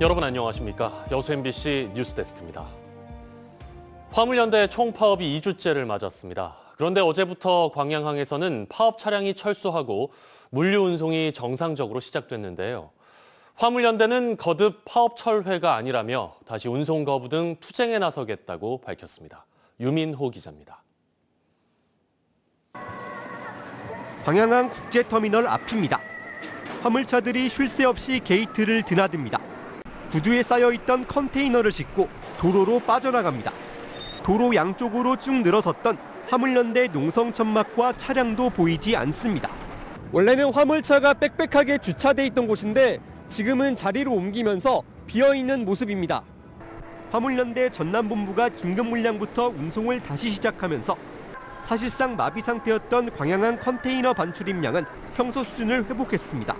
여러분 안녕하십니까? 여수 MBC 뉴스데스크입니다. 화물연대 총파업이 2주째를 맞았습니다. 그런데 어제부터 광양항에서는 파업 차량이 철수하고 물류 운송이 정상적으로 시작됐는데요. 화물연대는 거듭 파업 철회가 아니라며 다시 운송 거부 등 투쟁에 나서겠다고 밝혔습니다. 유민호 기자입니다. 광양항 국제터미널 앞입니다. 화물차들이 쉴 새 없이 게이트를 드나듭니다. 구두에 쌓여있던 컨테이너를 싣고 도로로 빠져나갑니다. 도로 양쪽으로 쭉 늘어섰던 화물연대 농성천막과 차량도 보이지 않습니다. 원래는 화물차가 빽빽하게 주차돼 있던 곳인데 지금은 자리로 옮기면서 비어있는 모습입니다. 화물연대 전남본부가 긴급 물량부터 운송을 다시 시작하면서 사실상 마비 상태였던 광양항 컨테이너 반출입량은 평소 수준을 회복했습니다.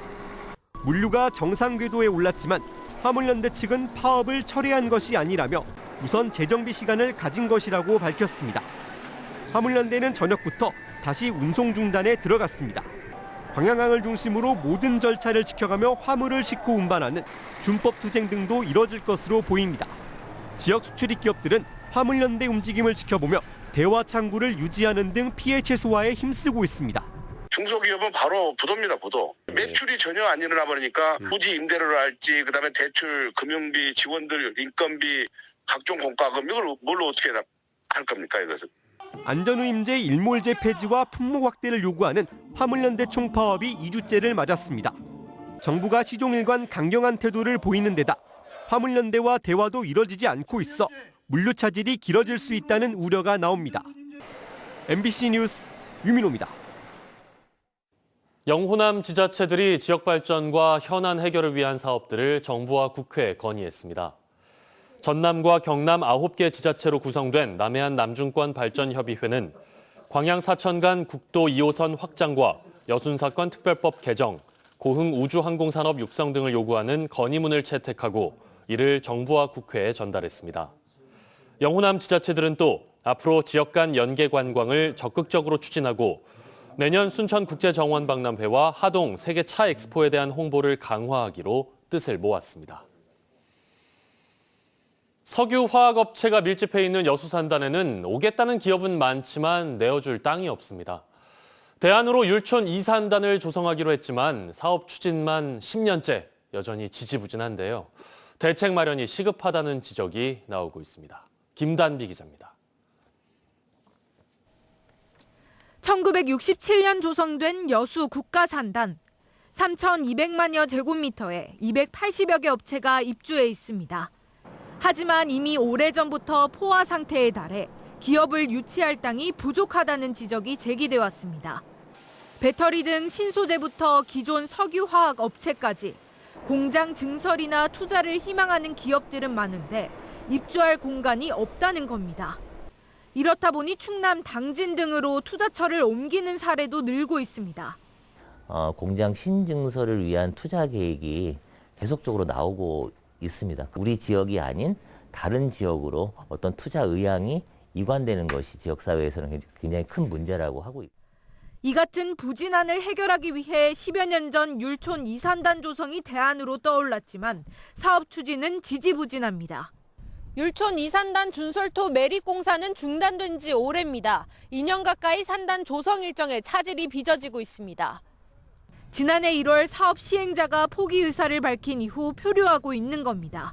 물류가 정상 궤도에 올랐지만 화물연대 측은 파업을 철회한 것이 아니라며 우선 재정비 시간을 가진 것이라고 밝혔습니다. 화물연대는 저녁부터 다시 운송 중단에 들어갔습니다. 광양항을 중심으로 모든 절차를 지켜가며 화물을 싣고 운반하는 준법 투쟁 등도 이뤄질 것으로 보입니다. 지역 수출입 기업들은 화물연대 움직임을 지켜보며 대화 창구를 유지하는 등 피해 최소화에 힘쓰고 있습니다. 중소기업은 바로 부도입니다, 부도. 매출이 전혀 안 일어나 버리니까 부지 임대료를 할지, 그다음에 대출, 금융비, 직원들 인건비, 각종 공과금 이걸 뭘로 어떻게 할 겁니까, 이것은? 안전우임제 일몰제 폐지와 품목 확대를 요구하는 화물연대 총파업이 2주째를 맞았습니다. 정부가 시종일관 강경한 태도를 보이는 데다 화물연대와 대화도 이뤄지지 않고 있어 물류 차질이 길어질 수 있다는 우려가 나옵니다. MBC 뉴스 유민호입니다. 영호남 지자체들이 지역 발전과 현안 해결을 위한 사업들을 정부와 국회에 건의했습니다. 전남과 경남 9개 지자체로 구성된 남해안 남중권 발전협의회는 광양 사천간 국도 2호선 확장과 여순사건 특별법 개정, 고흥 우주항공산업 육성 등을 요구하는 건의문을 채택하고 이를 정부와 국회에 전달했습니다. 영호남 지자체들은 또 앞으로 지역 간 연계 관광을 적극적으로 추진하고 내년 순천국제정원박람회와 하동 세계 차 엑스포에 대한 홍보를 강화하기로 뜻을 모았습니다. 석유화학업체가 밀집해 있는 여수산단에는 오겠다는 기업은 많지만 내어줄 땅이 없습니다. 대안으로 율촌 2산단을 조성하기로 했지만 사업 추진만 10년째 여전히 지지부진한데요. 대책 마련이 시급하다는 지적이 나오고 있습니다. 김단비 기자입니다. 1967년 조성된 여수 국가산단. 3,200만여 제곱미터에 280여 개 업체가 입주해 있습니다. 하지만 이미 오래전부터 포화 상태에 달해 기업을 유치할 땅이 부족하다는 지적이 제기돼 왔습니다. 배터리 등 신소재부터 기존 석유화학 업체까지 공장 증설이나 투자를 희망하는 기업들은 많은데 입주할 공간이 없다는 겁니다. 이렇다 보니 충남 당진 등으로 투자처를 옮기는 사례도 늘고 있습니다. 공장 신증설을 위한 투자 계획이 계속적으로 나오고 있습니다. 우리 지역이 아닌 다른 지역으로 어떤 투자 의향이 이관되는 것이 지역사회에서는 굉장히 큰 문제라고 하고 있습니다. 이 같은 부진안을 해결하기 위해 10여 년 전 율촌 2산단 조성이 대안으로 떠올랐지만 사업 추진은 지지부진합니다. 율촌 2산단 준설토 매립공사는 중단된 지 오래입니다. 2년 가까이 산단 조성 일정에 차질이 빚어지고 있습니다. 지난해 1월 사업 시행자가 포기 의사를 밝힌 이후 표류하고 있는 겁니다.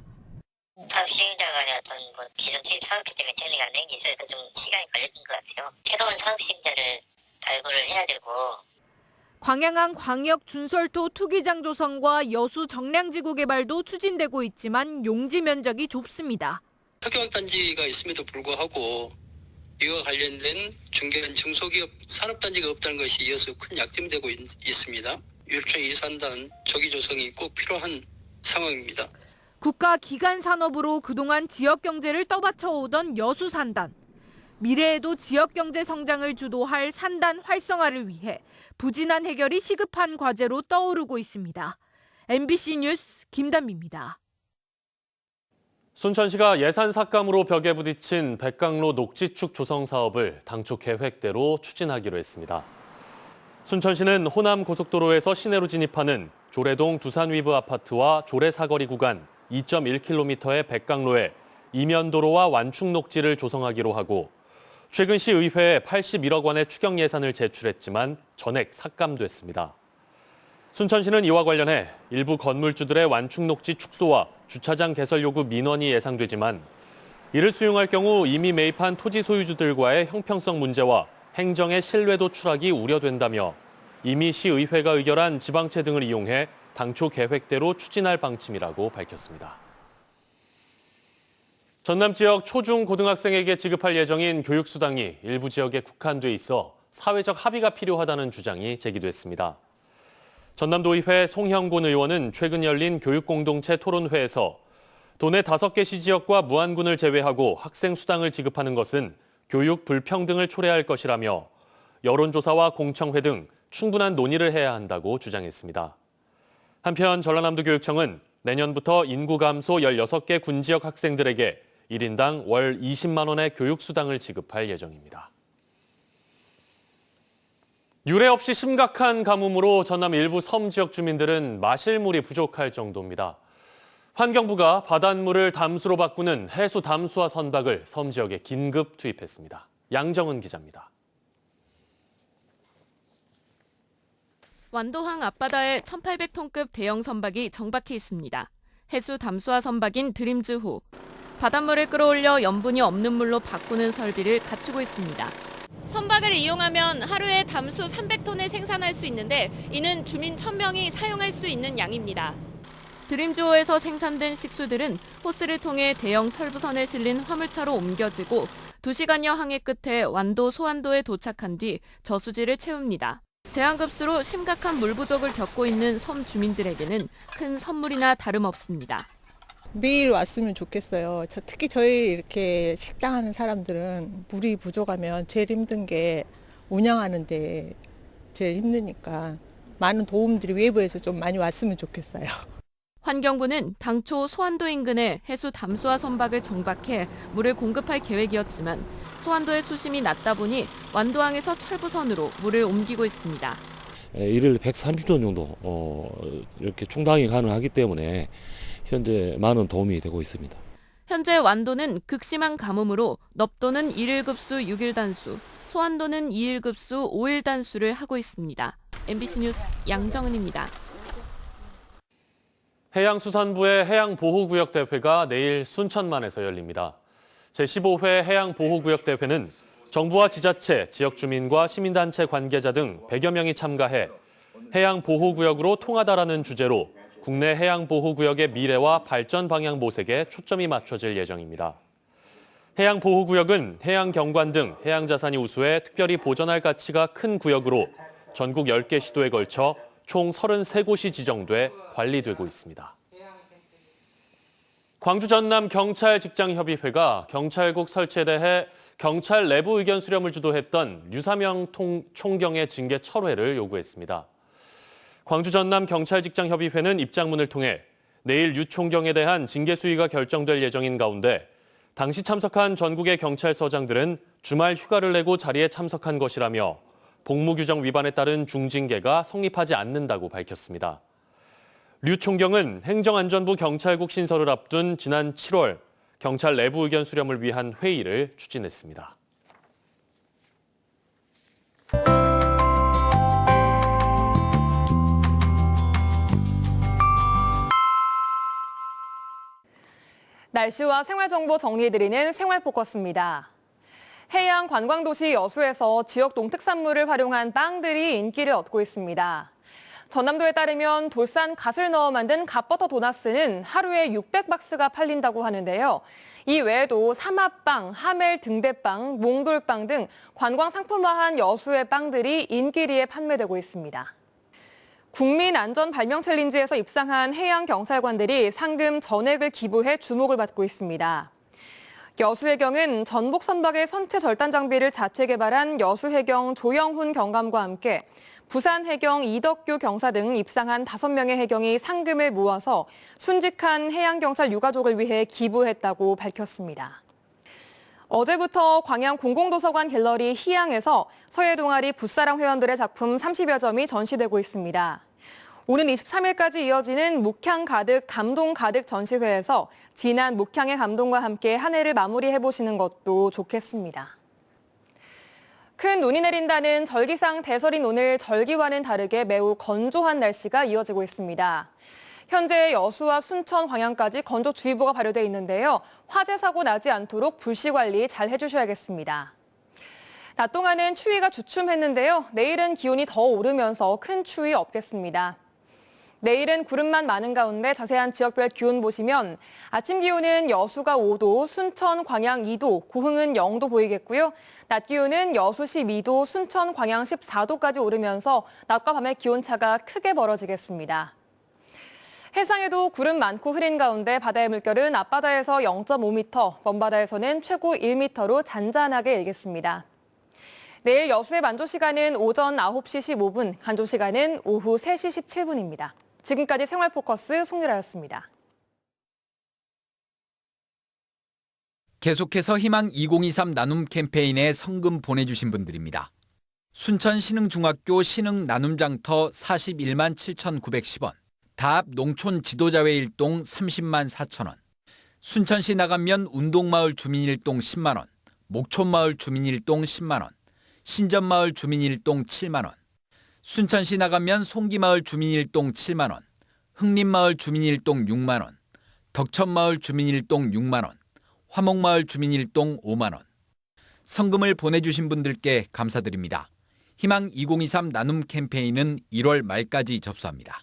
사업 시행자가 어떤 기존 투입 사업기 때문에 정리가 안 된 게 있어서 좀 시간이 걸렸던 것 같아요. 새로운 사업 시행자를 발굴을 해야 되고. 광양항 광역 준설토 투기장 조성과 여수 정량지구 개발도 추진되고 있지만 용지 면적이 좁습니다. 석유화학단지가 있음에도 불구하고 이와 관련된 중견 중소기업 산업단지가 없다는 것이 이어서 큰 약점이 되고 있습니다. 율촌 2산단 조기 조성이 꼭 필요한 상황입니다. 국가 기간 산업으로 그동안 지역 경제를 떠받쳐오던 여수산단. 미래에도 지역 경제 성장을 주도할 산단 활성화를 위해 부진한 해결이 시급한 과제로 떠오르고 있습니다. MBC 뉴스 김단비입니다. 순천시가 예산 삭감으로 벽에 부딪힌 백강로 녹지축 조성 사업을 당초 계획대로 추진하기로 했습니다. 순천시는 호남 고속도로에서 시내로 진입하는 조례동 두산위브 아파트와 조례 사거리 구간 2.1km의 백강로에 이면도로와 완충 녹지를 조성하기로 하고 최근 시의회에 81억 원의 추경 예산을 제출했지만 전액 삭감됐습니다. 순천시는 이와 관련해 일부 건물주들의 완충 녹지 축소와 주차장 개설 요구 민원이 예상되지만 이를 수용할 경우 이미 매입한 토지 소유주들과의 형평성 문제와 행정의 신뢰도 추락이 우려된다며 이미 시의회가 의결한 지방채 등을 이용해 당초 계획대로 추진할 방침이라고 밝혔습니다. 전남 지역 초중 고등학생에게 지급할 예정인 교육수당이 일부 지역에 국한돼 있어 사회적 합의가 필요하다는 주장이 제기됐습니다. 전남도의회 송형곤 의원은 최근 열린 교육공동체 토론회에서 도내 5개 시지역과 무안군을 제외하고 학생 수당을 지급하는 것은 교육 불평등을 초래할 것이라며 여론조사와 공청회 등 충분한 논의를 해야 한다고 주장했습니다. 한편 전라남도 교육청은 내년부터 인구 감소 16개 군지역 학생들에게 1인당 월 20만 원의 교육수당을 지급할 예정입니다. 유례 없이 심각한 가뭄으로 전남 일부 섬 지역 주민들은 마실 물이 부족할 정도입니다. 환경부가 바닷물을 담수로 바꾸는 해수 담수화 선박을 섬 지역에 긴급 투입했습니다. 양정은 기자입니다. 완도항 앞바다에 1,800톤급 대형 선박이 정박해 있습니다. 해수 담수화 선박인 드림즈호. 바닷물을 끌어올려 염분이 없는 물로 바꾸는 설비를 갖추고 있습니다. 선박을 이용하면 하루에 담수 300톤을 생산할 수 있는데 이는 주민 1,000명이 사용할 수 있는 양입니다. 드림즈호에서 생산된 식수들은 호스를 통해 대형 철부선에 실린 화물차로 옮겨지고 2시간여 항해 끝에 완도 소안도에 도착한 뒤 저수지를 채웁니다. 제한급수로 심각한 물 부족을 겪고 있는 섬 주민들에게는 큰 선물이나 다름없습니다. 매일 왔으면 좋겠어요. 특히 저희 이렇게 식당 하는 사람들은 물이 부족하면 제일 힘든 게 운영하는데 제일 힘드니까 많은 도움들이 외부에서 좀 많이 왔으면 좋겠어요. 환경부는 당초 소안도 인근에 해수 담수화 선박을 정박해 물을 공급할 계획이었지만 소안도의 수심이 낮다 보니 완도항에서 철부선으로 물을 옮기고 있습니다. 일일 130톤 정도 이렇게 충당이 가능하기 때문에 현재 많은 도움이 되고 있습니다. 현재 완도는 극심한 가뭄으로 넙도는 1일급수 6일 단수, 소안도는 2일급수 5일 단수를 하고 있습니다. MBC 뉴스 양정은입니다. 해양수산부의 해양보호구역 대회가 내일 순천만에서 열립니다. 제15회 해양보호구역 대회는 정부와 지자체, 지역주민과 시민단체 관계자 등 100여 명이 참가해 해양보호구역으로 통하다라는 주제로 국내 해양보호구역의 미래와 발전 방향 모색에 초점이 맞춰질 예정입니다. 해양보호구역은 해양경관 등 해양자산이 우수해 특별히 보존할 가치가 큰 구역으로 전국 10개 시도에 걸쳐 총 33곳이 지정돼 관리되고 있습니다. 광주 전남 경찰 직장협의회가 경찰국 설치에 대해 경찰 내부 의견 수렴을 주도했던 류사명 총경의 징계 철회를 요구했습니다. 광주 전남 경찰 직장협의회는 입장문을 통해 내일 유 총경에 대한 징계 수위가 결정될 예정인 가운데 당시 참석한 전국의 경찰서장들은 주말 휴가를 내고 자리에 참석한 것이라며 복무규정 위반에 따른 중징계가 성립하지 않는다고 밝혔습니다. 류 총경은 행정안전부 경찰국 신설을 앞둔 지난 7월 경찰 내부 의견 수렴을 위한 회의를 추진했습니다. 날씨와 생활정보 정리해드리는 생활포커스입니다. 해양 관광도시 여수에서 지역 농특산물을 활용한 빵들이 인기를 얻고 있습니다. 전남도에 따르면 돌산 갓을 넣어 만든 갓버터 도나스는 하루에 600박스가 팔린다고 하는데요. 이 외에도 삼합빵, 하멜 등대빵, 몽돌빵 등 관광 상품화한 여수의 빵들이 인기리에 판매되고 있습니다. 국민안전발명 챌린지에서 입상한 해양 경찰관들이 상금 전액을 기부해 주목을 받고 있습니다. 여수해경은 전복 선박의 선체 절단 장비를 자체 개발한 여수해경 조영훈 경감과 함께 부산해경 이덕규 경사 등 입상한 5명의 해경이 상금을 모아서 순직한 해양경찰 유가족을 위해 기부했다고 밝혔습니다. 어제부터 광양 공공도서관 갤러리 희양에서 서해동아리 붓사랑 회원들의 작품 30여 점이 전시되고 있습니다. 오는 23일까지 이어지는 목향 가득, 감동 가득 전시회에서 진한 목향의 감동과 함께 한 해를 마무리해보시는 것도 좋겠습니다. 큰 눈이 내린다는 절기상 대설인 오늘 절기와는 다르게 매우 건조한 날씨가 이어지고 있습니다. 현재 여수와 순천, 광양까지 건조주의보가 발효돼 있는데요. 화재 사고 나지 않도록 불씨 관리 잘 해주셔야겠습니다. 낮 동안은 추위가 주춤했는데요. 내일은 기온이 더 오르면서 큰 추위 없겠습니다. 내일은 구름만 많은 가운데 자세한 지역별 기온 보시면 아침 기온은 여수가 5도, 순천, 광양 2도, 고흥은 0도 보이겠고요. 낮 기온은 여수 12도, 순천, 광양 14도까지 오르면서 낮과 밤의 기온차가 크게 벌어지겠습니다. 해상에도 구름 많고 흐린 가운데 바다의 물결은 앞바다에서 0.5m, 먼바다에서는 최고 1m로 잔잔하게 일겠습니다. 내일 여수의 만조 시간은 오전 9시 15분, 간조 시간은 오후 3시 17분입니다. 지금까지 생활포커스 송유라였습니다. 계속해서 희망 2023 나눔 캠페인에 성금 보내주신 분들입니다. 순천 신흥중학교 신흥 나눔장터 41만 7,910원, 다합 농촌 지도자회 일동 30만 4천원, 순천시 나간면 운동마을 주민일동 10만원, 목촌마을 주민일동 10만원, 신전마을 주민일동 7만원, 순천시 나간면 송기마을 주민일동 7만원, 흥림마을 주민일동 6만원, 덕천마을 주민일동 6만원, 화목마을 주민일동 5만원. 성금을 보내주신 분들께 감사드립니다. 희망 2023 나눔 캠페인은 1월 말까지 접수합니다.